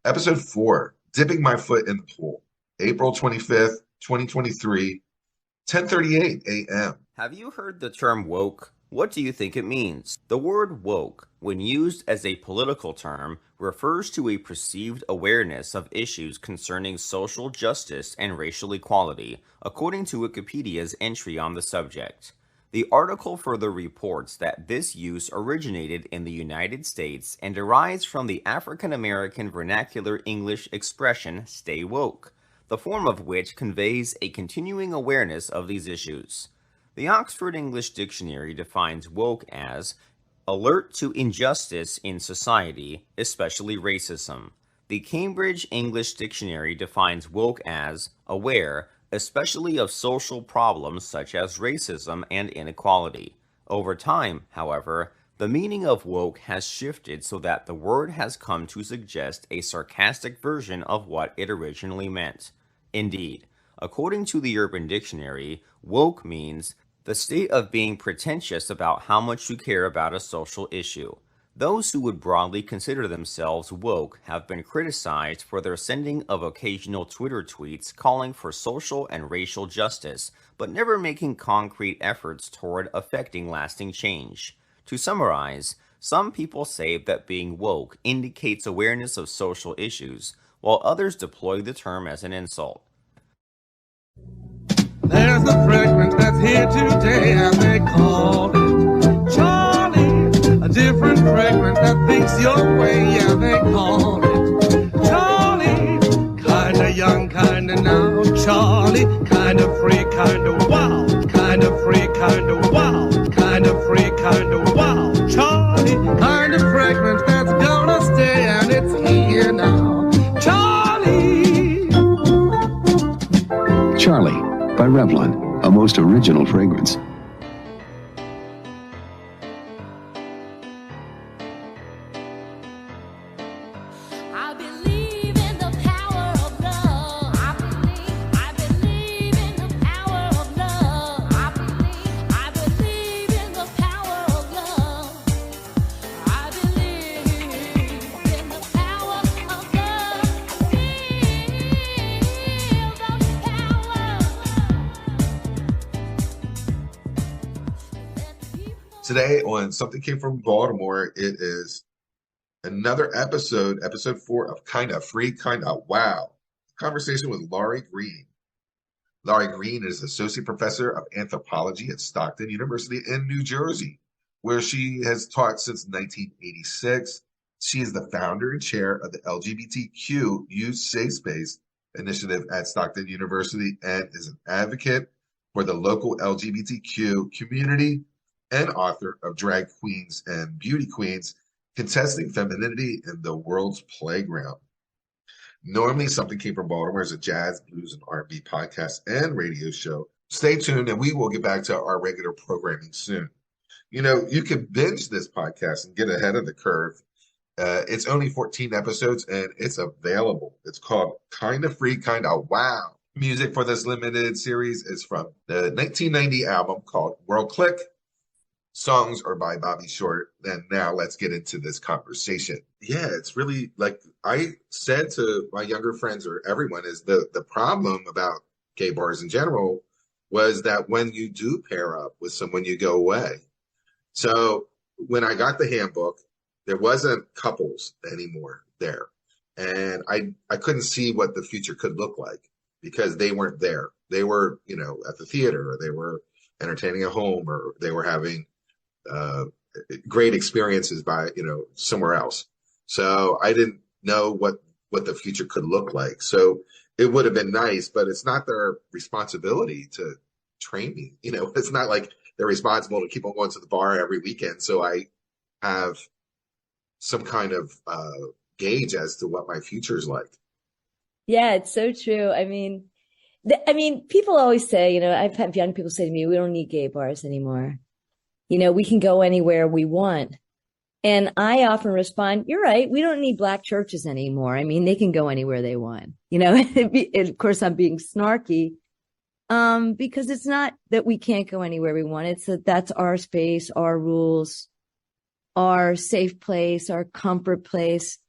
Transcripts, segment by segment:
Episode 4, Dipping My Foot in the Pool, April 25th, 2023, 10:38 a.m. Have you heard the term woke? What do you think it means? The word woke, when used as a political term, refers to a perceived awareness of issues concerning social justice and racial equality, according to Wikipedia's entry on the subject. The article further reports that this use originated in the United States and derives from the African American vernacular English expression stay woke, the form of which conveys a continuing awareness of these issues. The Oxford English Dictionary defines woke as alert to injustice in society, especially racism. The Cambridge English Dictionary defines woke as aware, especially of social problems such as racism and inequality. Over time, however, the meaning of woke has shifted so that the word has come to suggest a sarcastic version of what it originally meant. Indeed, according to the Urban Dictionary, woke means the state of being pretentious about how much you care about a social issue. Those who would broadly consider themselves woke have been criticized for their sending of occasional Twitter tweets calling for social and racial justice, but never making concrete efforts toward effecting lasting change. To summarize, some people say that being woke indicates awareness of social issues, while others deploy the term as an insult. There's a fragrance that's here today, and they call it Charlie. A different fragrance that thinks your way, yeah, they call it Charlie. Kinda young, kinda now, Charlie. Kinda free, kinda wild. Kinda free, kinda wild. Kinda free, kinda wild. Charlie. Kinda fragrance that's gonna stay, and it's here now. Charlie. Charlie by Revlon, a most original fragrance. Today on Something Came from Baltimore, it is another episode 4 of Kinda Free, Kinda Wow. Conversation with Laurie Greene. Laurie Greene is Associate Professor of Anthropology at Stockton University in New Jersey, where she has taught since 1986. She is the founder and chair of the LGBTQ Youth Safe Space initiative at Stockton University and is an advocate for the local LGBTQ community and author of Drag Queens and Beauty Queens, Contesting Femininity in the World's Playground. Normally, Something Came from Baltimore is a jazz, blues, and R&B podcast and radio show. Stay tuned, and we will get back to our regular programming soon. You know, you can binge this podcast and get ahead of the curve. It's only 14 episodes, and it's available. It's called Kinda Free, Kinda Wow. Music for this limited series is from the 1990 album called World Click. Songs are by Bobby Short. And now let's get into this conversation. Yeah, it's really like I said to my younger friends or everyone is the problem about gay bars in general was that when you do pair up with someone, you go away. So when I got the handbook, there wasn't couples anymore there. And I couldn't see what the future could look like because they weren't there. They were, you know, at the theater, or they were entertaining at home, or they were having great experiences by, you know, somewhere else. So I didn't know what the future could look like. So it would have been nice, but it's not their responsibility to train me. You know, it's not like they're responsible to keep on going to the bar every weekend. So I have some kind of gauge as to what my future is like. Yeah, it's so true. I mean, people always say, you know, I've had young people say to me, we don't need gay bars anymore. You know, we can go anywhere we want. And I often respond, you're right. We don't need black churches anymore. I mean, they can go anywhere they want. You know, of course, I'm being snarky because it's not that we can't go anywhere we want. It's that that's our space, our rules, our safe place, our comfort place.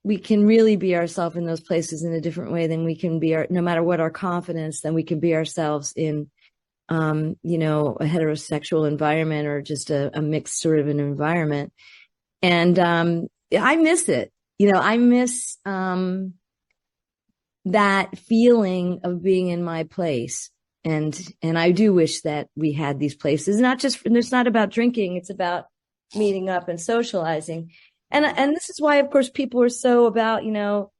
we can really be ourselves in those places in a different way than we can be no matter what our confidence, then we can be ourselves in, you know, a heterosexual environment or just a mixed sort of an environment. And, I miss it. You know, I miss, that feeling of being in my place. And I do wish that we had these places, it's not about drinking. It's about meeting up and socializing. And this is why, of course, people are so about, you know,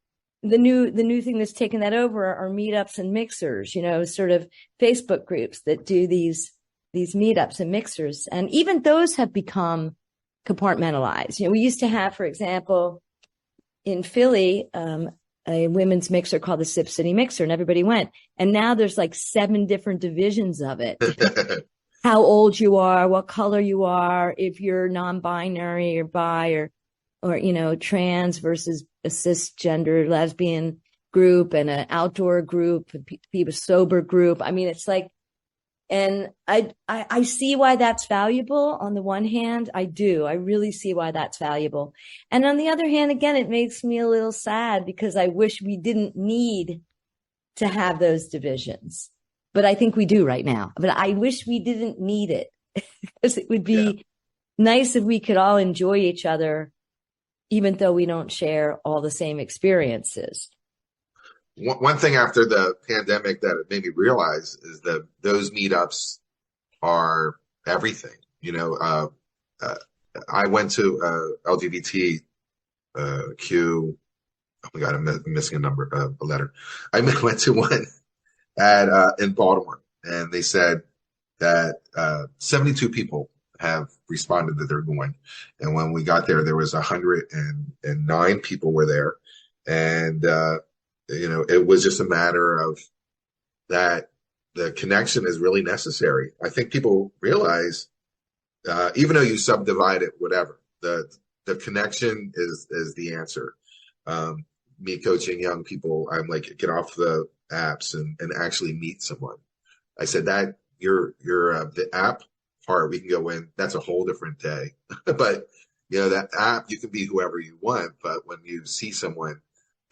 the new thing that's taken that over are meetups and mixers, you know, sort of Facebook groups that do these meetups and mixers. And even those have become compartmentalized. You know, we used to have, for example, in Philly, a women's mixer called the Sip City Mixer, and everybody went. And now there's like 7 different divisions of it. How old you are, what color you are, if you're non-binary or bi or, you know, trans versus a cisgender lesbian group and an outdoor group, people sober group. I mean, it's like, and I see why that's valuable. On the one hand, I really see why that's valuable. And on the other hand, again, it makes me a little sad because I wish we didn't need to have those divisions, but I think we do right now. But I wish we didn't need it because it would be nice if we could all enjoy each other, even though we don't share all the same experiences. One thing after the pandemic that it made me realize is that those meetups are everything. You know, I went to LGBTQ. Oh my God, I'm missing a letter. I went to one in Baltimore, and they said that 72 people have responded that they're going. And when we got there, there was 109 people were there, and you know, it was just a matter of that the connection is really necessary. I think people realize, even though you subdivide it, whatever, the connection is the answer. Me coaching young people, I'm like, get off the apps and actually meet someone. I said that the app part, we can go in, that's a whole different day. But, you know, that app, you can be whoever you want, but when you see someone,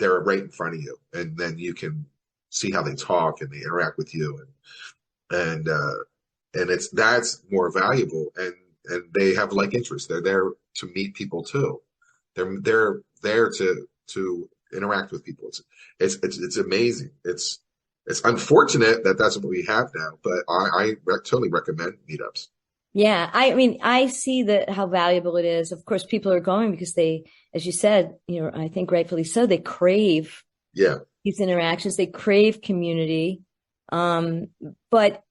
they're right in front of you, and then you can see how they talk and they interact with you, and that's more valuable, and they have like interests. They're there to meet people too. They're there to interact with people. It's amazing. It's unfortunate that that's what we have now, but I totally recommend meetups. Yeah, I mean, I see how valuable it is. Of course, people are going because they, as you said, you know, I think rightfully so, they crave these interactions. They crave community. But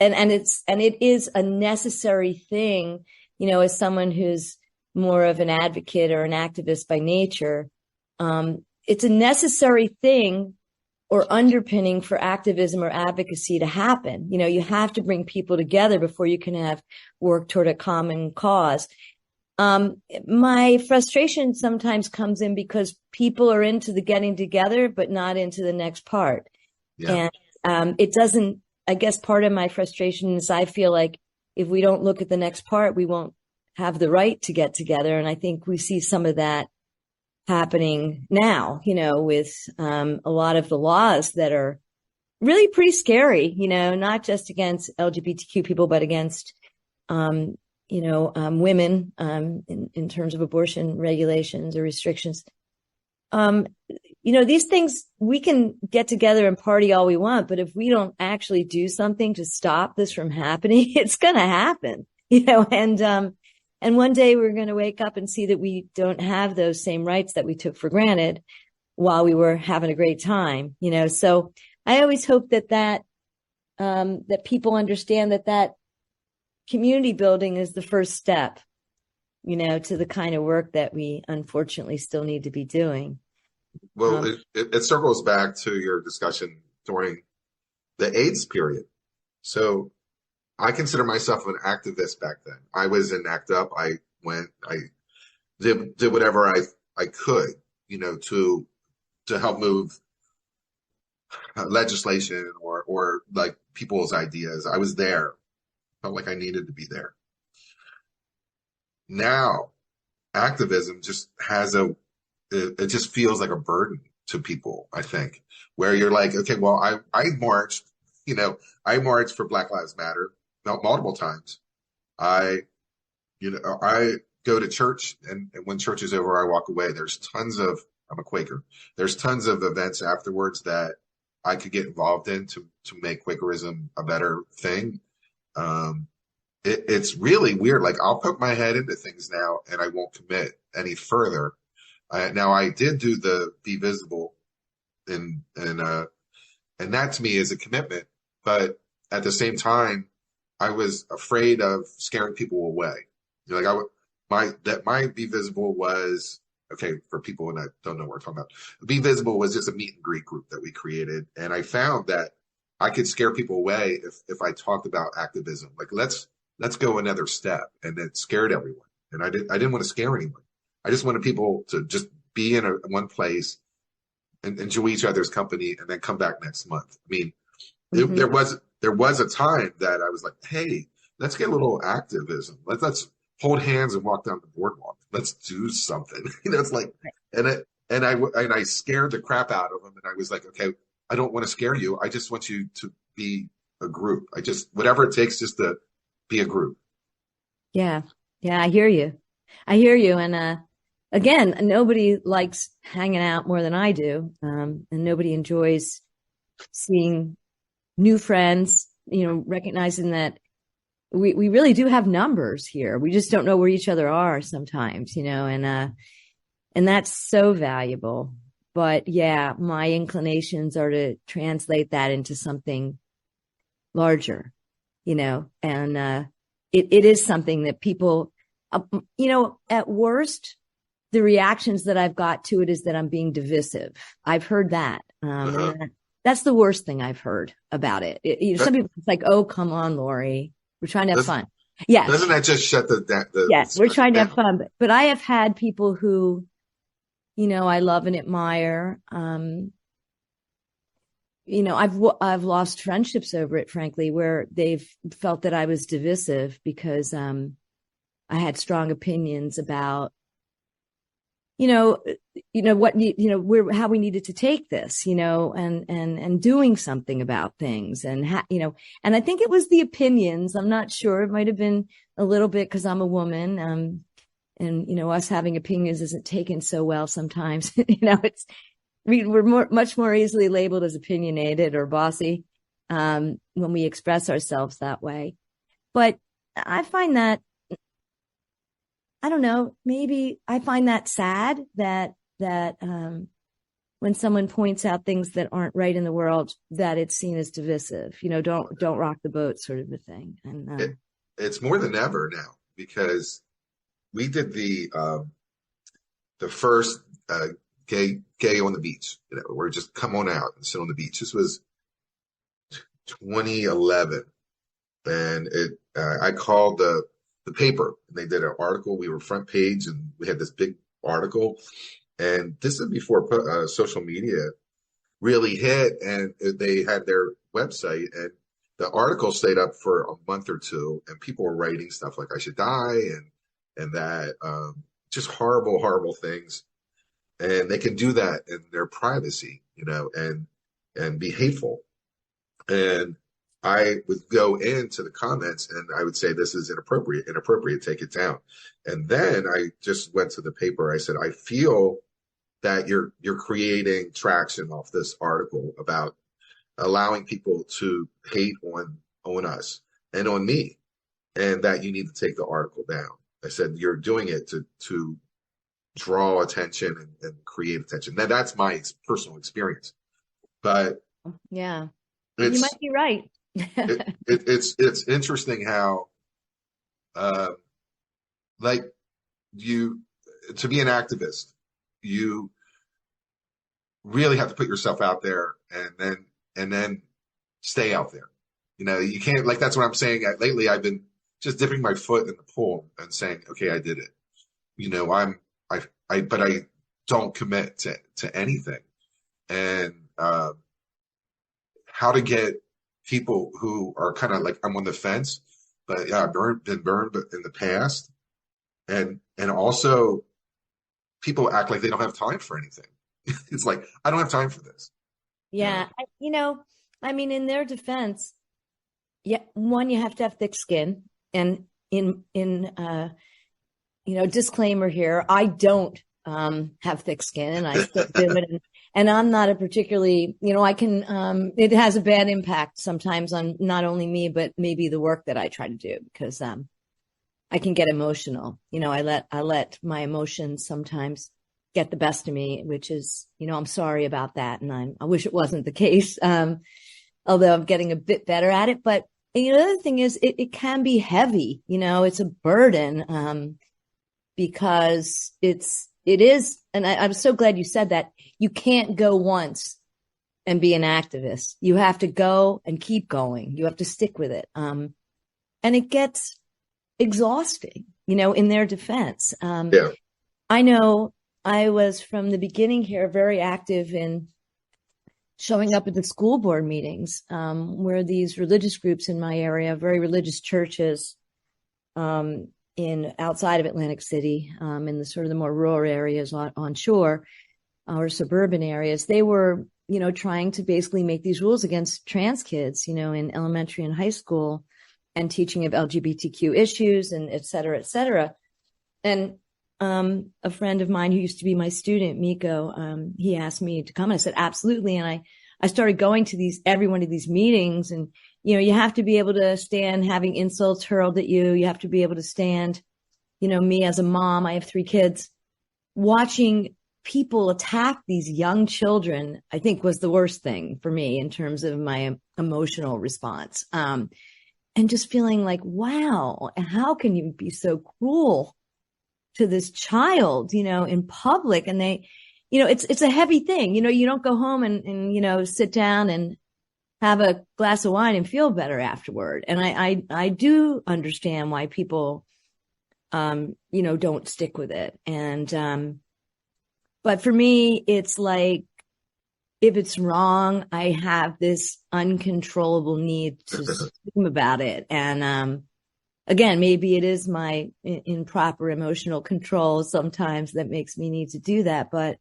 it is a necessary thing, you know, as someone who's more of an advocate or an activist by nature. It's a necessary thing or underpinning for activism or advocacy to happen. You know, you have to bring people together before you can have work toward a common cause. My frustration sometimes comes in because people are into the getting together, but not into the next part. Yeah. And it doesn't, I guess part of my frustration is I feel like if we don't look at the next part, we won't have the right to get together. And I think we see some of that happening now, you know, with a lot of the laws that are really pretty scary, you know, not just against LGBTQ people, but against, you know, women in terms of abortion regulations or restrictions. You know, these things, we can get together and party all we want, but if we don't actually do something to stop this from happening, it's going to happen, you know, and one day we're going to wake up and see that we don't have those same rights that we took for granted while we were having a great time, you know. So I always hope that people understand that community building is the first step, you know, to the kind of work that we unfortunately still need to be doing. Well, it circles back to your discussion during the AIDS period. So I consider myself an activist back then. I was in ACT UP. I did whatever I could, you know, to help move legislation or like people's ideas. I was there. Felt like I needed to be there. Now, activism just has a it just feels like a burden to people, I think, where you're like, okay, well, I marched, I marched for Black Lives Matter multiple times. I, I go to church, and when church is over, I walk away. I'm a Quaker. There's tons of events afterwards that I could get involved in to make Quakerism a better thing. It's really weird. Like, I'll poke my head into things now and I won't commit any further. Now I did do the Be Visible, and that to me is a commitment. But at the same time, I was afraid of scaring people away. My Be Visible was, okay, for people that don't know what we're talking about, Be Visible was just a meet and greet group that we created, and I found that I could scare people away if I talked about activism. Like, let's go another step, and it scared everyone. And I didn't want to scare anyone. I just wanted people to just be in one place and enjoy each other's company, and then come back next month. I mean, there was a time that I was like, hey, let's get a little activism. Let's hold hands and walk down the boardwalk. Let's do something. It's like, and I scared the crap out of them. And I was like, okay, I don't want to scare you. I just want you to be a group. Whatever it takes, just to be a group. Yeah. Yeah. I hear you. And, again, nobody likes hanging out more than I do. And nobody enjoys seeing new friends, recognizing that we really do have numbers here. We just don't know where each other are sometimes, and that's so valuable. But yeah, my inclinations are to translate that into something larger, and it is something that people, at worst, the reactions that I've got to it is that I'm being divisive. I've heard that. And that's the worst thing I've heard about it. Some people, it's like, oh, come on, Laurie. We're trying to have fun. Yeah. Doesn't that just shut yes, we're trying to have fun. But I have had people who, I love and admire. I've lost friendships over it, frankly, where they've felt that I was divisive because I had strong opinions about how we needed to take this, and doing something about things, and and I think it was the opinions. I'm not sure. It might have been a little bit because I'm a woman, and us having opinions isn't taken so well sometimes. We're much more easily labeled as opinionated or bossy when we express ourselves that way. But I find that, I don't know, maybe I find that sad that when someone points out things that aren't right in the world, that it's seen as divisive, don't rock the boat sort of a thing. And it's more than ever now, because we did the first gay on the beach, where just come on out and sit on the beach. This was 2011, and I called the paper, and they did an article. We were front page, and we had this big article. And this is before social media really hit, and they had their website, and the article stayed up for a month or two, and people were writing stuff like I should die, and that just horrible, horrible things. And they can do that in their privacy, and be hateful. And I would go into the comments and I would say, this is inappropriate, take it down. And then I just went to the paper. I said, I feel that you're creating traction off this article about allowing people to hate on us and on me, and that you need to take the article down. I said, you're doing it to draw attention and create attention. Now, that's my personal experience. But yeah, you might be right. It's interesting how, to be an activist, you really have to put yourself out there, and then stay out there. You can't, like, that's what I'm saying. Lately, I've been just dipping my foot in the pool and saying, okay, I did it. But I don't commit to anything. And how to get people who are kind of like, I'm on the fence, but yeah, I've been burned but in the past. And also people act like they don't have time for anything. It's like, I don't have time for this. Yeah. I mean, in their defense, yeah, one, you have to have thick skin. And disclaimer here, I don't have thick skin, and I still do it. And I'm not a particularly, I can, it has a bad impact sometimes on not only me, but maybe the work that I try to do, because I can get emotional. I let my emotions sometimes get the best of me, which is, I'm sorry about that. And I wish it wasn't the case. Although I'm getting a bit better at it. But the other thing is it can be heavy, it's a burden, because it is, and I'm so glad you said that. You can't go once and be an activist. You have to go and keep going. You have to stick with it. And it gets exhausting, in their defense. Yeah. I know I was from the beginning here very active in showing up at the school board meetings, where these religious groups in my area, very religious churches, in outside of Atlantic City, in the sort of the more rural areas on shore or suburban areas, they were, trying to basically make these rules against trans kids, in elementary and high school, and teaching of LGBTQ issues and et cetera, et cetera. And a friend of mine who used to be my student, Miko, he asked me to come. I said, absolutely. And I started going to every one of these meetings, and, you have to be able to stand having insults hurled at you. You have to be able to stand, me as a mom, I have 3 kids, watching people attack these young children, I think was the worst thing for me in terms of my emotional response. And just feeling like, wow, how can you be so cruel to this child, in public? And they, it's a heavy thing. You don't go home and sit down and have a glass of wine and feel better afterward. And I do understand why people, don't stick with it. And, but for me, it's like, if it's wrong, I have this uncontrollable need to scream about it. And, again, maybe it is my improper emotional control sometimes that makes me need to do that. But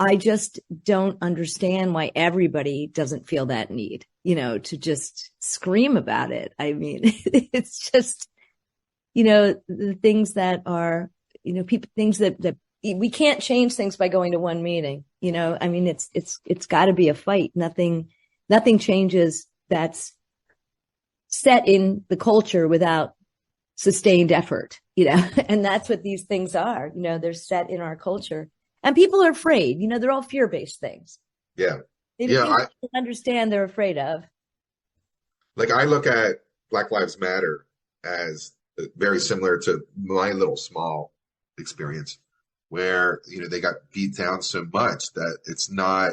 I just don't understand why everybody doesn't feel that need, to just scream about it. I mean, it's just, the things that are, things that we can't change things by going to one meeting. I mean, it's got to be a fight. Nothing changes that's set in the culture without sustained effort, and that's what these things are. They're set in our culture, and people are afraid. They're all fear-based things. Yeah. They don't understand they're afraid of. Like, I look at Black Lives Matter as very similar to my little small experience, where, they got beat down so much that it's not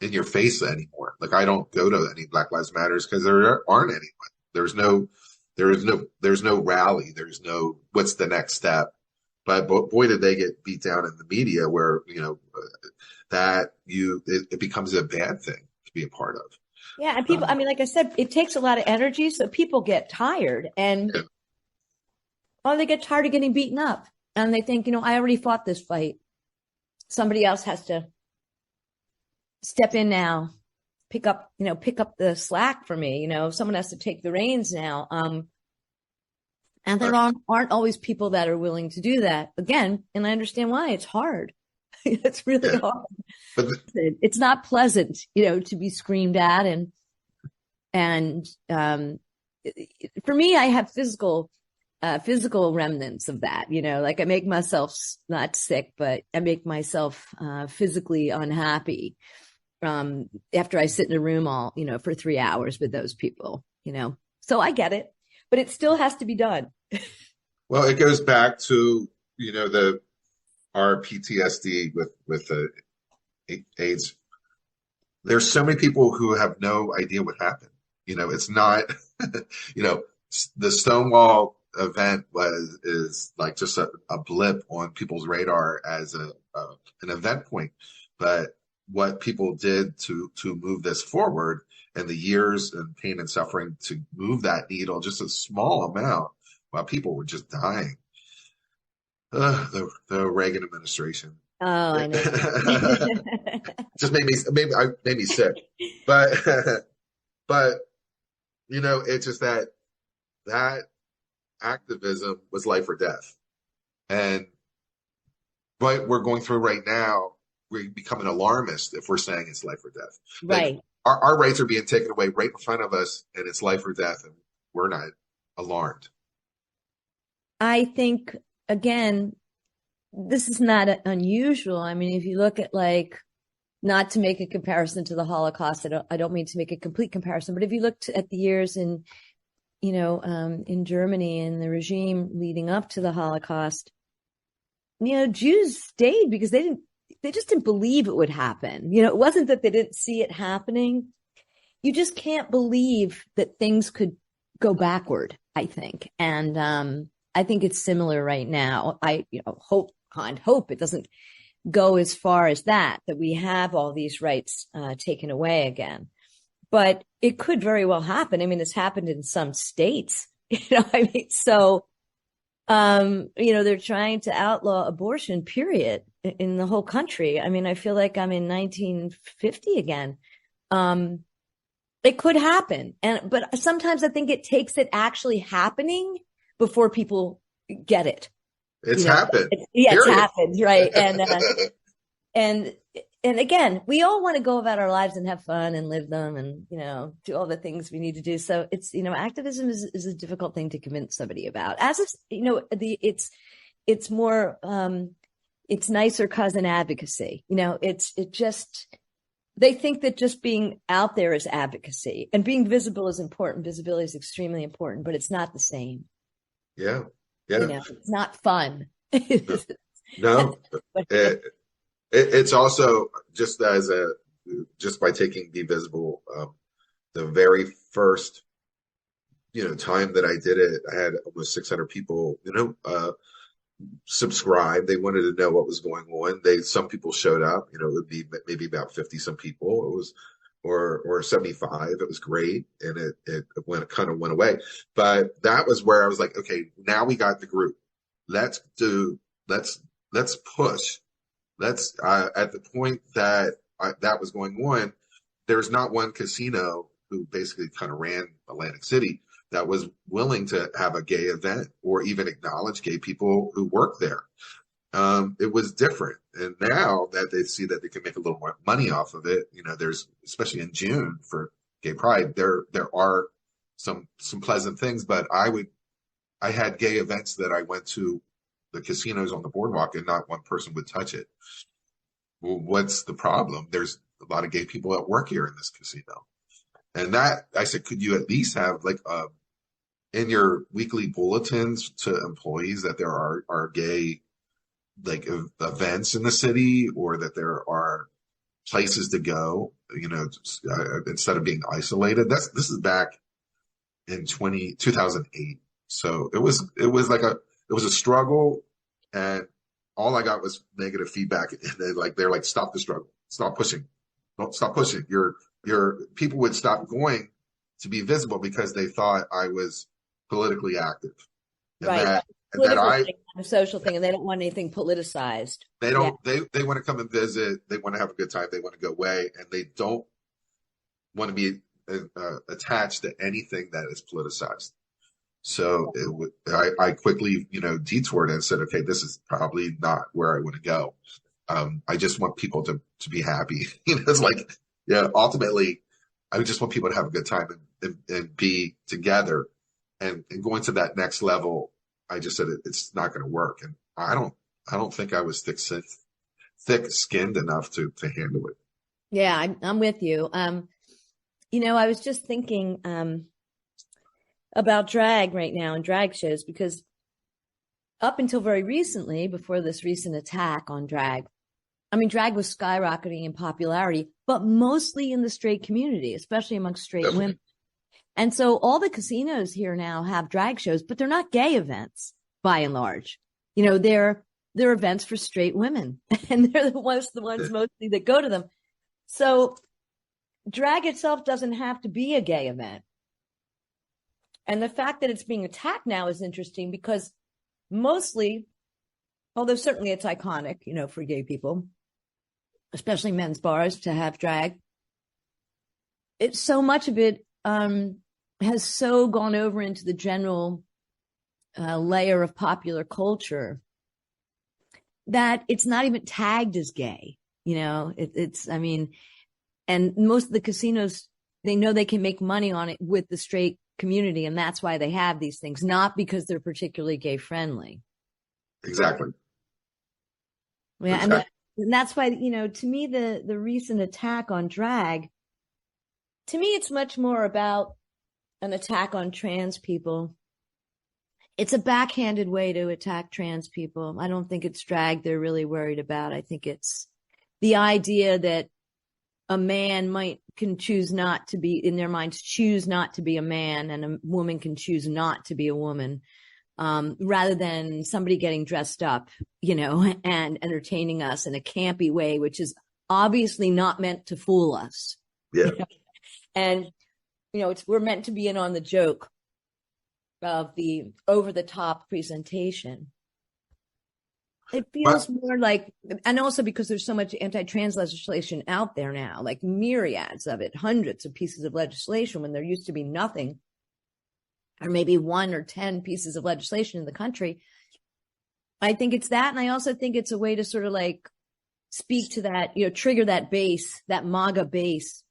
in your face anymore. Like, I don't go to any Black Lives Matters because there aren't anyone. There's no rally. There's no, what's the next step? But boy, did they get beat down in the media, where, it becomes a bad thing to be a part of. Yeah. And people, I mean, like I said, it takes a lot of energy. So people get tired, and they get tired of getting beaten up, and they think, I already fought this fight. Somebody else has to step in now, pick up the slack for me. Someone has to take the reins now. And there aren't always people that are willing to do that. Again, and I understand why. It's hard. It's really hard. But it's not pleasant, to be screamed at. And for me, I have physical remnants of that. Like, I make myself not sick, but I make myself physically unhappy after I sit in a room all, for 3 hours with those people, So I get it, but it still has to be done. Well, it goes back to, our PTSD with the AIDS. There's so many people who have no idea what happened. It's not, the Stonewall event is like just a blip on people's radar as an event point. But what people did to move this forward, and the years and pain and suffering to move that needle just a small amount while people were just dying. The Reagan administration. Oh, I know. Just made me sick. But but it's just that activism was life or death. And what we're going through right now, we become an alarmist if we're saying it's life or death. Like Right. our rights are being taken away right in front of us, and it's life or death, and we're not alarmed. I think, again, this is not unusual. I mean, if you look at, like, not to make a comparison to the Holocaust, I don't mean to make a complete comparison, but if you looked at the years in Germany and the regime leading up to the Holocaust, Jews stayed because they just didn't believe it would happen. It wasn't that they didn't see it happening. You just can't believe that things could go backward, I think. And I think it's similar right now. I hope it doesn't go as far as that we have all these rights taken away again. But it could very well happen. I mean, it's happened in some states, so, they're trying to outlaw abortion, period, in the whole country. I mean, I feel like I'm in 1950 again. It could happen. But sometimes I think it takes it actually happening before people get it. It's happened. It's happened, right? And again, we all want to go about our lives and have fun and live them and, do all the things we need to do. So it's, activism is a difficult thing to convince somebody about. As if, it's more, it's nicer cousin advocacy. They think that just being out there is advocacy, and being visible is important. Visibility is extremely important, but it's not the same. Yeah. Yeah. It's not fun. No. It's also just by taking Be Visible, the very first, time that I did it, I had almost 600 people, subscribe. They wanted to know what was going on. Some people showed up, it would be maybe about 50 some people. It was, or 75. It was great. And it kind of went away. But that was where I was like, okay, now we got the group. Let's push. At the point that that was going on, there's not one casino who basically kind of ran Atlantic City that was willing to have a gay event or even acknowledge gay people who work there. It was different. And now that they see that they can make a little more money off of it, there's, especially in June for Gay Pride, there are some pleasant things, but I had gay events that I went to the casinos on the boardwalk and not one person would touch it. Well, what's the problem? There's a lot of gay people that work here in this casino. And that, I said, could you at least have like in your weekly bulletins to employees that there are gay like events in the city, or that there are places to go, instead of being isolated. This is back in 2008. So it was a struggle, and all I got was negative feedback. And they're like, stop the struggle, stop pushing, don't stop pushing. Your people would stop going to Be Visible because they thought I was politically active. And right. A social thing, and they don't want anything politicized. They don't. Yeah. They want to come and visit. They want to have a good time. They want to go away, and they don't want to be attached to anything that is politicized. So I quickly, detoured and said, okay, this is probably not where I want to go. I just want people to be happy. It's like, ultimately, I just want people to have a good time and be together, and going to that next level. I just said it's not going to work, and I don't think I was thick-skinned enough to handle it. Yeah, I'm with you. I was just thinking about drag right now and drag shows, because up until very recently, before this recent attack on drag, drag was skyrocketing in popularity, but mostly in the straight community, especially amongst straight Definitely. women. And so all the casinos here now have drag shows, but they're not gay events by and large. They're events for straight women, and they're the ones mostly that go to them. So drag itself doesn't have to be a gay event. And the fact that it's being attacked now is interesting, because mostly although certainly it's iconic, for gay people, especially men's bars, to have drag. It's so much of it has so gone over into the general layer of popular culture that it's not even tagged as gay. And most of the casinos, they know they can make money on it with the straight community, and that's why they have these things, not because they're particularly gay friendly. Exactly. Yeah, and that's why, to me, the recent attack on drag, to me, it's much more about an attack on trans people. It's a backhanded way to attack trans people. I don't think it's drag they're really worried about. I think it's the idea that a man can choose not to be, in their minds, choose not to be a man, and a woman can choose not to be a woman, rather than somebody getting dressed up, and entertaining us in a campy way, which is obviously not meant to fool us. Yeah. And, we're meant to be in on the joke of the over-the-top presentation. It feels more like, and also because there's so much anti-trans legislation out there now, like myriads of it, hundreds of pieces of legislation when there used to be nothing, or maybe 1 or 10 pieces of legislation in the country. I think it's that. And I also think it's a way to sort of like speak to that, trigger that base, that MAGA base,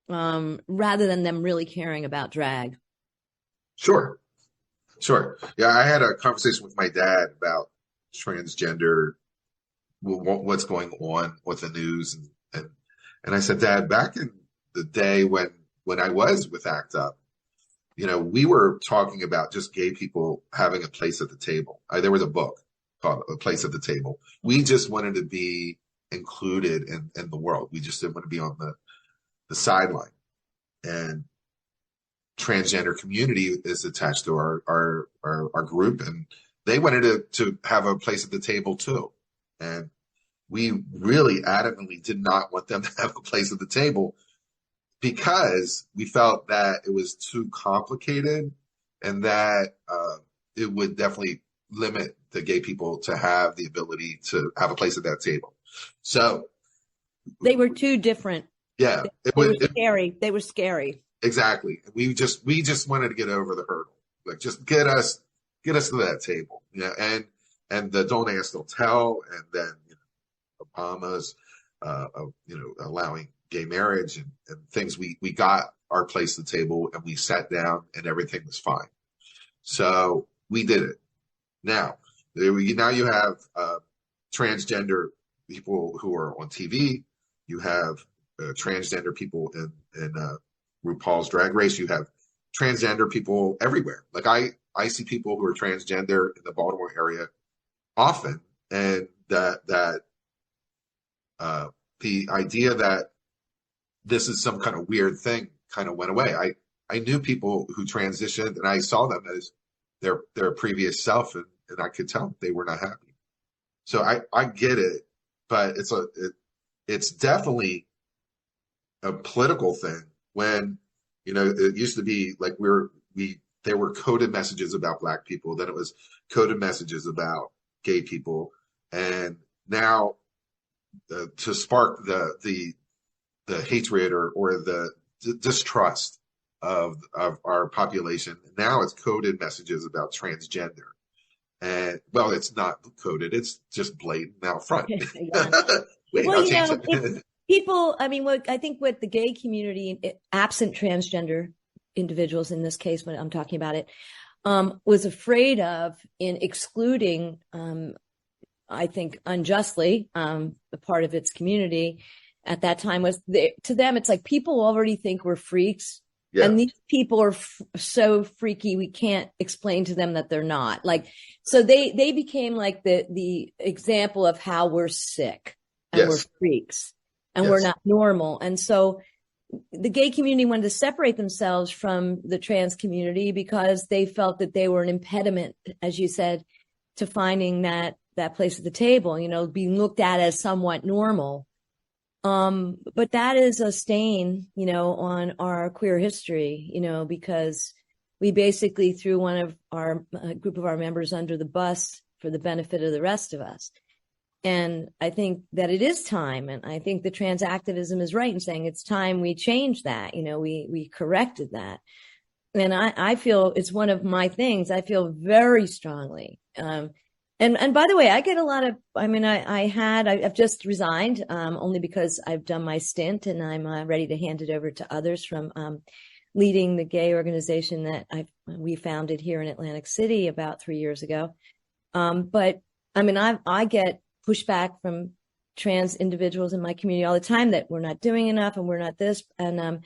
rather than them really caring about drag. Sure. Yeah, I had a conversation with my dad about transgender, what's going on with the news, and I said, Dad, back in the day when I was with ACT UP, we were talking about just gay people having a place at the table. There was a book called A Place at the Table. We just wanted to be included in the world. We just didn't want to be on the sideline. And transgender community is attached to our group, and they wanted to have a place at the table too. And we really adamantly did not want them to have a place at the table because we felt that it was too complicated, and that it would definitely limit the gay people to have the ability to have a place at that table. So they were too different. Yeah. They were scary. They were scary. Exactly. We just wanted to get over the hurdle. Like, just get us to that table. And the Don't Ask, Don't Tell, and then Obama's allowing gay marriage and things. We got our place at the table, and we sat down, and everything was fine. So we did it. Now you have transgender people who are on TV. You have transgender people in RuPaul's Drag Race. You have transgender people everywhere. Like, I see people who are transgender in the Baltimore area often, and that the idea that this is some kind of weird thing kind of went away. I knew people who transitioned, and I saw them as their previous self, and I could tell they were not happy. So I get it, but it's definitely a political thing. When it used to be like there were coded messages about Black people, then it was coded messages about gay people, and now to spark the hatred or the distrust of our population, now it's coded messages about transgender. And well, it's not coded; it's just blatant out front. Wait, well, people, I think what the gay community, absent transgender individuals in this case, when I'm talking about it, was afraid of in excluding, I think unjustly, a part of its community at that time was, to them, it's like people already think we're freaks. Yeah. And these people are so freaky, we can't explain to them that they're not. Like, so they became like the example of how we're sick and yes. we're freaks and yes. we're not normal. And so the gay community wanted to separate themselves from the trans community because they felt that they were an impediment, as you said, to finding that place at the table, being looked at as somewhat normal. But that is a stain, on our queer history, because we basically threw one of our group of our members under the bus for the benefit of the rest of us. And I think that it is time. And I think the trans activism is right in saying it's time we change that. We corrected that. And I feel it's one of my things. I feel very strongly. And by the way, I get a lot of, I've just resigned, only because I've done my stint and I'm ready to hand it over to others from, leading the gay organization that we founded here in Atlantic City about 3 years ago. But I get pushback from trans individuals in my community all the time that we're not doing enough and we're not this. And,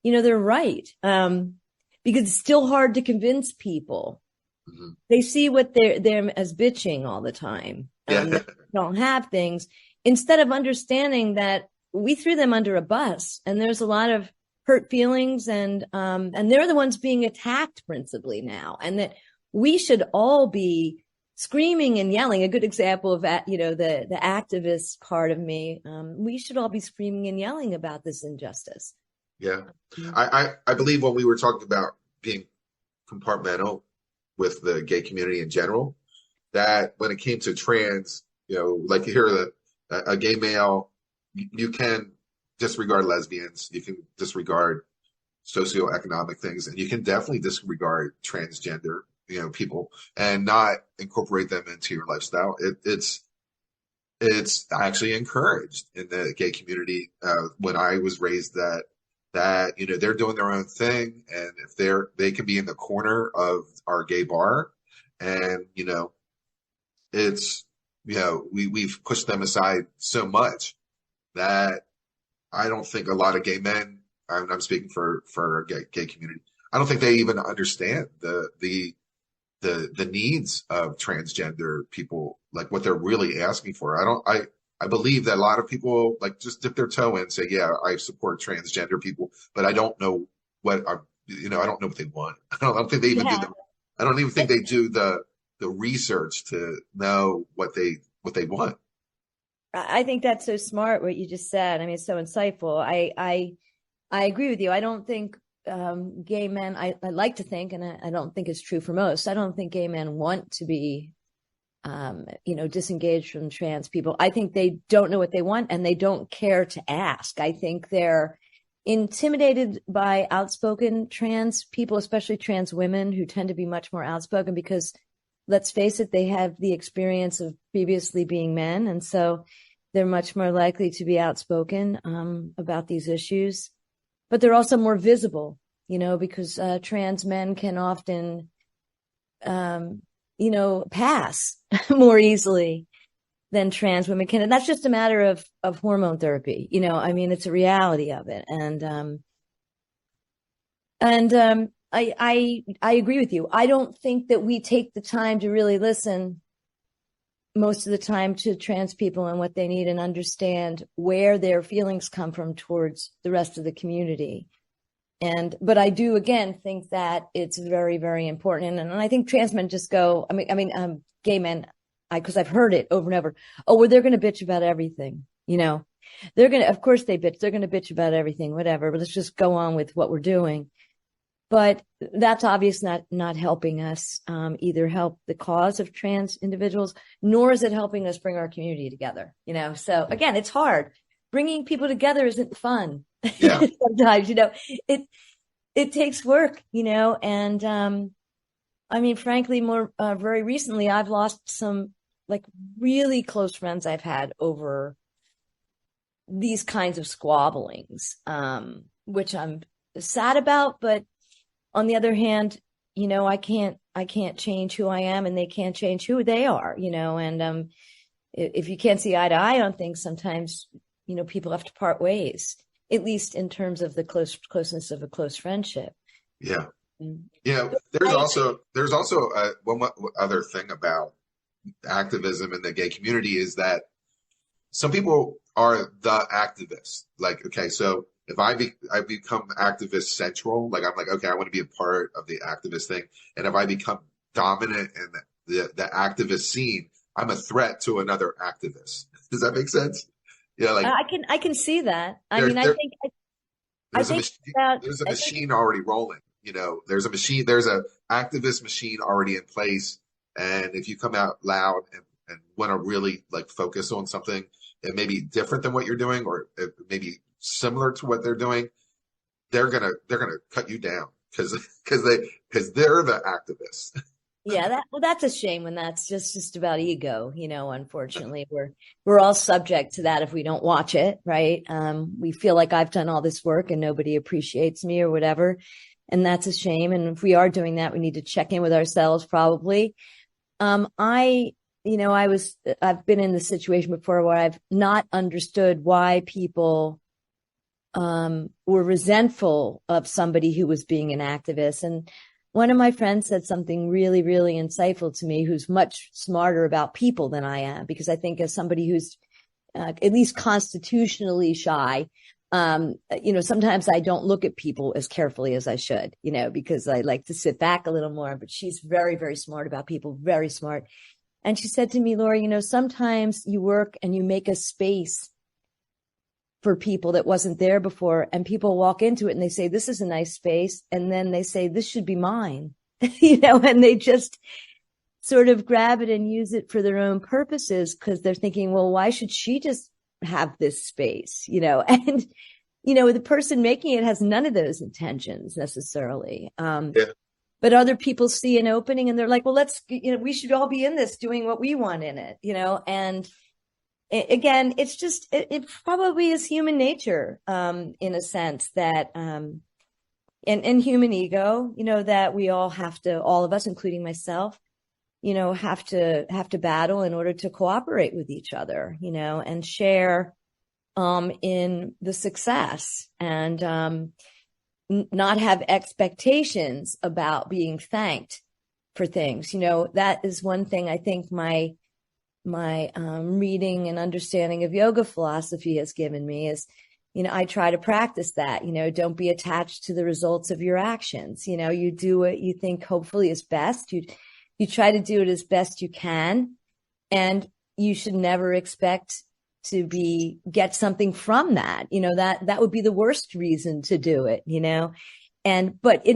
they're right. Because it's still hard to convince people. Mm-hmm. They see what they're as bitching all the time. They don't have things, instead of understanding that we threw them under a bus and there's a lot of hurt feelings and they're the ones being attacked principally now, and that we should all be screaming and yelling. A good example of that, the activist part of me, we should all be screaming and yelling about this injustice. Yeah. I believe when we were talking about being compartmental with the gay community in general, that when it came to trans, like you hear a gay male, you can disregard lesbians, you can disregard socioeconomic things, and you can definitely disregard transgender, people, and not incorporate them into your lifestyle. It's actually encouraged in the gay community. When I was raised that they're doing their own thing, and if they can be in the corner of our gay bar, and we've pushed them aside so much that I don't think a lot of gay men, I'm speaking for our gay community, I don't think they even understand the needs of transgender people, like what they're really asking for. I believe that a lot of people just dip their toe in and say, yeah, I support transgender people, but I don't know what I don't know what they want. I don't think they even I don't even think they do the research to know what they want. I think that's so smart what you just said. It's so insightful. I agree with you. I don't think gay men, I like to think, and I don't think it's true for most, I don't think gay men want to be disengaged from trans people. I think they don't know what they want and they don't care to ask. I think they're intimidated by outspoken trans people, especially trans women, who tend to be much more outspoken because, let's face it, they have the experience of previously being men. And so they're much more likely to be outspoken about these issues. But they're also more visible, because trans men can often, pass more easily than trans women can. And that's just a matter of hormone therapy. It's a reality of it. And I agree with you. I don't think that we take the time to really listen most of the time to trans people and what they need and understand where their feelings come from towards the rest of the community. But I do, again, think that it's very, very important. And I think trans men just go, gay men, because I've heard it over and over. Oh, well, they're going to bitch about everything. They're going to, of course they bitch. They're going to bitch about everything, whatever, but let's just go on with what we're doing. But that's obviously not helping us either help the cause of trans individuals, nor is it helping us bring our community together. So again, it's hard. Bringing people together isn't fun. Yeah. Sometimes, it takes work, and frankly, more very recently, I've lost some really close friends I've had over these kinds of squabblings, which I'm sad about, but on the other hand, I can't change who I am and they can't change who they are, and if you can't see eye to eye on things, sometimes, people have to part ways, at least in terms of the closeness of a close friendship. Yeah. There's also one other thing about activism in the gay community is that some people are the activists. So if I become activist central, I'm okay, I want to be a part of the activist thing. And if I become dominant in the activist scene, I'm a threat to another activist. Does that make sense? I can see that. There's a machine already rolling. There's a activist machine already in place And if you come out loud and want to really like focus on something, it may be different than what you're doing, or it may be similar to what they're doing. They're gonna cut you down because they're the activists. Yeah, that's a shame when that's just about ego, unfortunately. We're all subject to that if we don't watch it, right? We feel like I've done all this work and nobody appreciates me or whatever. And that's a shame. And if we are doing that, we need to check in with ourselves probably. I've been in the situation before where I've not understood why people were resentful of somebody who was being an activist. And one of my friends said something really, really insightful to me, who's much smarter about people than I am, because I think as somebody who's at least constitutionally shy, sometimes I don't look at people as carefully as I should, because I like to sit back a little more, but she's very, very smart about people, very smart. And she said to me, Laurie, sometimes you work and you make a space for people that wasn't there before, and people walk into it and they say, this is a nice space. And then they say, this should be mine, and they just sort of grab it and use it for their own purposes because they're thinking, well, why should she just have this space, and, the person making it has none of those intentions necessarily. But other people see an opening and they're like, well, we should all be in this doing what we want in it, and again, it's just, it probably is human nature, in a sense that, and human ego, that we all have to, all of us, including myself, have to battle in order to cooperate with each other, and share, in the success and, not have expectations about being thanked for things. That is one thing I think my reading and understanding of yoga philosophy has given me is, I try to practice that, don't be attached to the results of your actions. You do what you think hopefully is best. You try to do it as best you can, and you should never expect to get something from that. That would be the worst reason to do it, but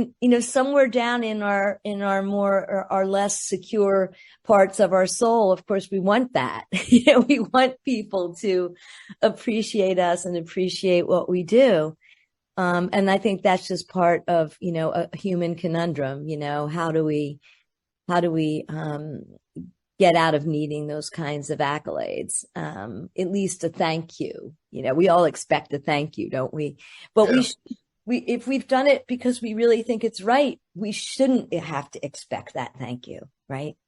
somewhere down in our more or our less secure parts of our soul, of course, we want that. We want people to appreciate us and appreciate what we do. And I think that's just part of, a human conundrum. How do we get out of needing those kinds of accolades? At least a thank you. We all expect a thank you, don't we? But if we've done it because we really think it's right, we shouldn't have to expect that thank you, right?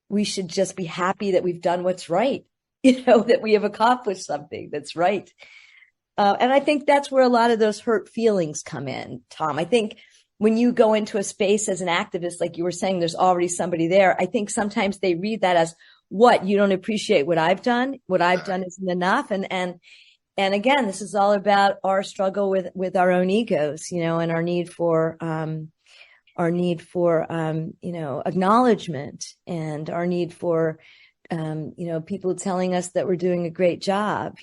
We should just be happy that we've done what's right, that we have accomplished something that's right. And I think that's where a lot of those hurt feelings come in, Tom. I think when you go into a space as an activist, like you were saying, there's already somebody there. I think sometimes they read that as, what, you don't appreciate what I've done? What I've done isn't enough. And again, this is all about our struggle with our own egos, and our need for acknowledgement, and our need for, people telling us that we're doing a great job,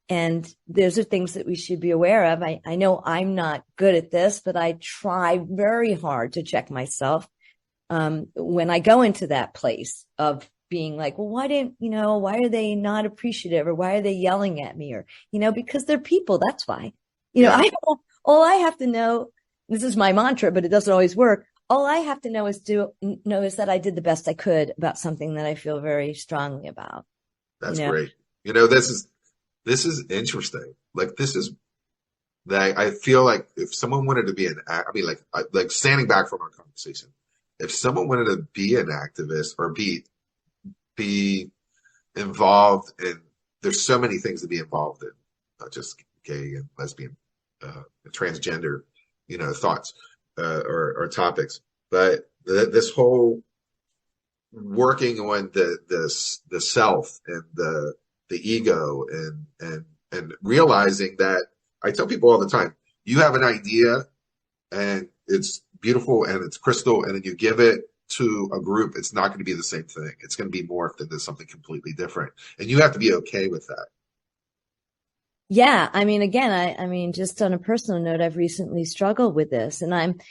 and those are things that we should be aware of. I know I'm not good at this, but I try very hard to check myself, when I go into that place of being like, well, why are they not appreciative, or why are they yelling at me? Or, because they're people. That's why, all I have to know, this is my mantra, but it doesn't always work. All I have to know is that I did the best I could about something that I feel very strongly about. That's great. This is interesting. Like, this is that I feel like if someone wanted to be like standing back from our conversation, if someone wanted to be an activist or be involved in, there's so many things to be involved in, not just gay and lesbian, transgender, thoughts, or topics, but this whole working on the self and the ego and realizing that, I tell people all the time, you have an idea and it's beautiful and it's crystal, and then you give it to a group, it's not going to be the same thing. It's going to be morphed into something completely different. And you have to be okay with that. Yeah. I mean, again, I mean, just on a personal note, I've recently struggled with this, and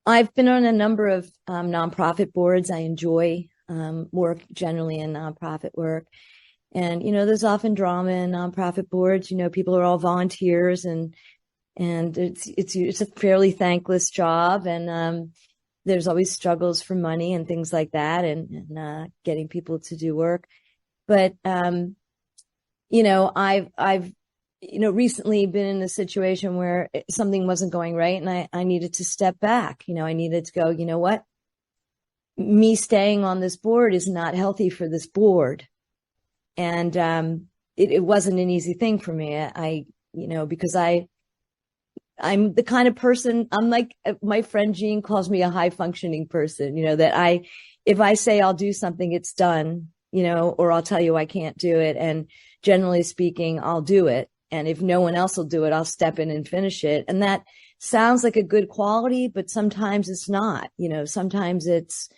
I've been on a number of nonprofit boards. I enjoy work generally in nonprofit work. And, there's often drama in nonprofit boards. People are all volunteers and it's a fairly thankless job. And there's always struggles for money and things like that and getting people to do work. But, I've recently been in a situation where something wasn't going right and I needed to step back. I needed to go, you know what? Me staying on this board is not healthy for this board. And it wasn't an easy thing for me. Because I'm the kind of person, I'm like, my friend Jean calls me a high functioning person, that if I say I'll do something, it's done, or I'll tell you I can't do it. And generally speaking, I'll do it. And if no one else will do it, I'll step in and finish it. And that sounds like a good quality, but sometimes it's not, sometimes it's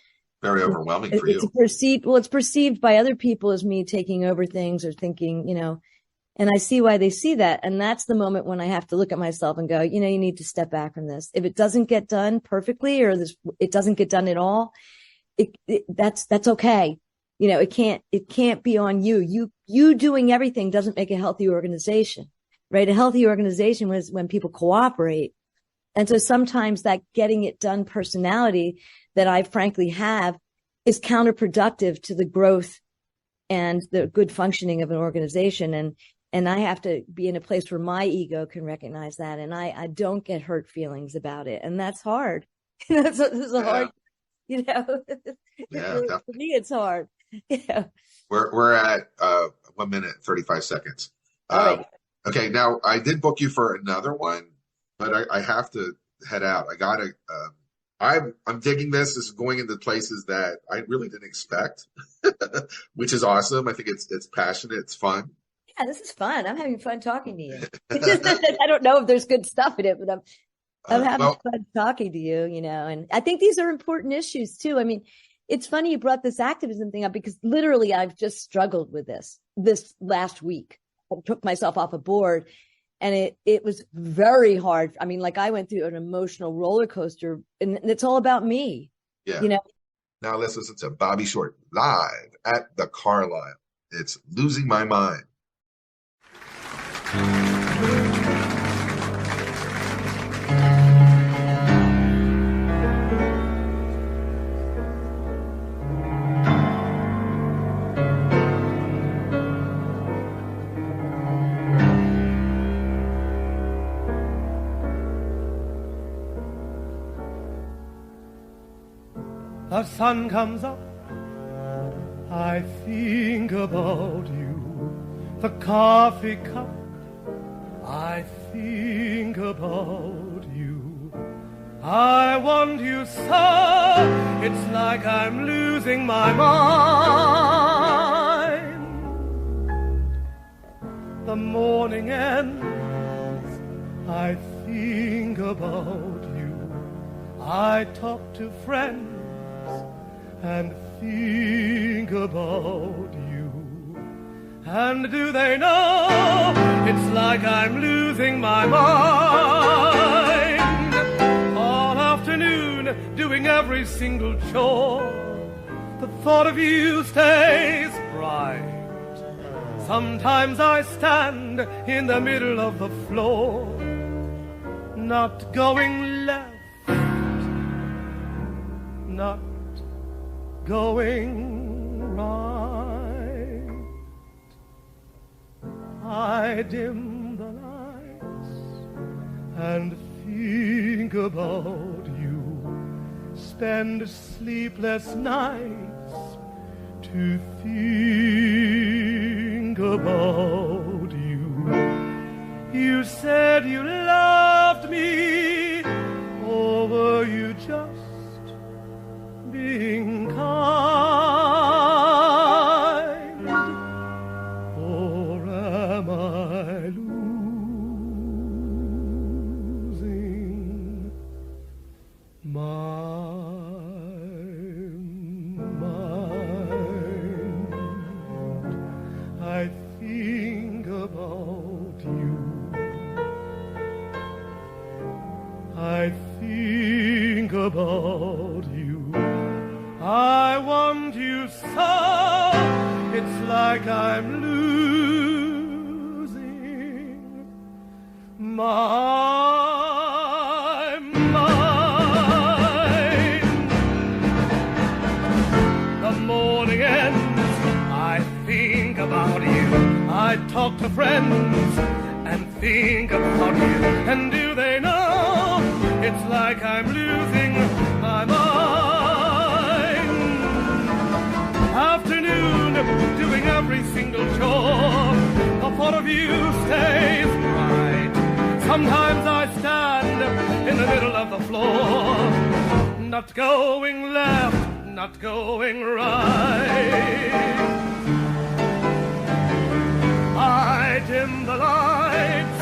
very overwhelming for you. It's perceived by other people as me taking over things or thinking, and I see why they see that. And that's the moment when I have to look at myself and go, you need to step back from this. If it doesn't get done perfectly or it doesn't get done at all, that's okay. It can't be on you. You doing everything doesn't make a healthy organization, right? A healthy organization was when people cooperate. And so sometimes that getting it done personality that I frankly have is counterproductive to the growth and the good functioning of an organization. And I have to be in a place where my ego can recognize that. And I don't get hurt feelings about it. And that's hard. That's a hard, Yeah, for me, it's hard. Yeah. We're at 1 minute, 35 seconds. All right. Okay. Now I did book you for another one, but I have to head out. I gotta, I'm digging this. This is going into places that I really didn't expect, which is awesome. I think it's passionate. It's fun. Yeah, this is fun. I'm having fun talking to you. I don't know if there's good stuff in it, but I'm having fun talking to you, and I think these are important issues too. I mean, it's funny you brought this activism thing up because literally I've just struggled with this last week. I took myself off a board and it was very hard. I mean, like I went through an emotional roller coaster and it's all about me. Yeah. Now let's listen to Bobby Short live at the Carlisle. It's Losing My Mind. The sun comes up, I think about you. The coffee cup, I think about you. I want you so, it's like I'm losing my mind. The morning ends, I think about you. I talk to friends and think about you. And do they know it's like I'm losing my mind? All afternoon doing every single chore, the thought of you stays bright. Sometimes I stand in the middle of the floor, not going left, not going right. I dim the lights and think about you. Spend sleepless nights to think about you. You said you loved me, or were you just being kind? Or am I losing my mind? I think about you. I think about my mind. The morning ends, I think about you. I talk to friends and think about you. And do they know it's like I'm losing my mind? Afternoon, doing every single chore, the thought of you stays right. Sometimes I stand in the middle of the floor, not going left, not going right. I dim the lights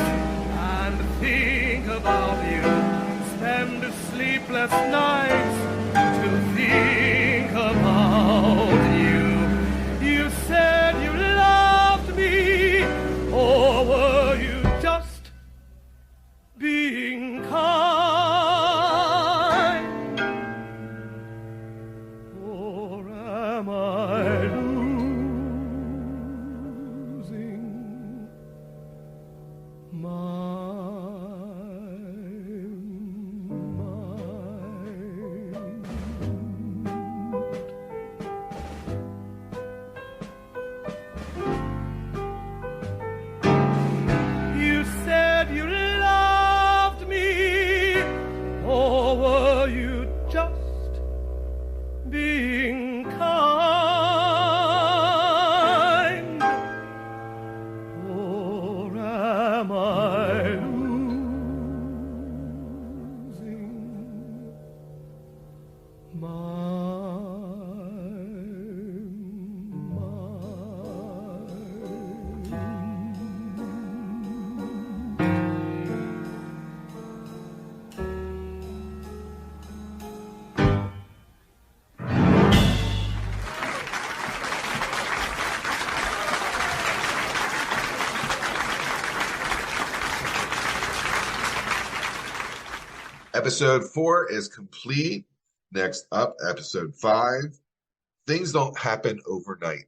and think about you, spend sleepless nights to think about you. You said you loved me, or were you just being kind? Or am I losing my mind? You said you loved me, or were you just being kind? Or am I losing my Episode 4 is complete. Next up, episode 5. Things don't happen overnight.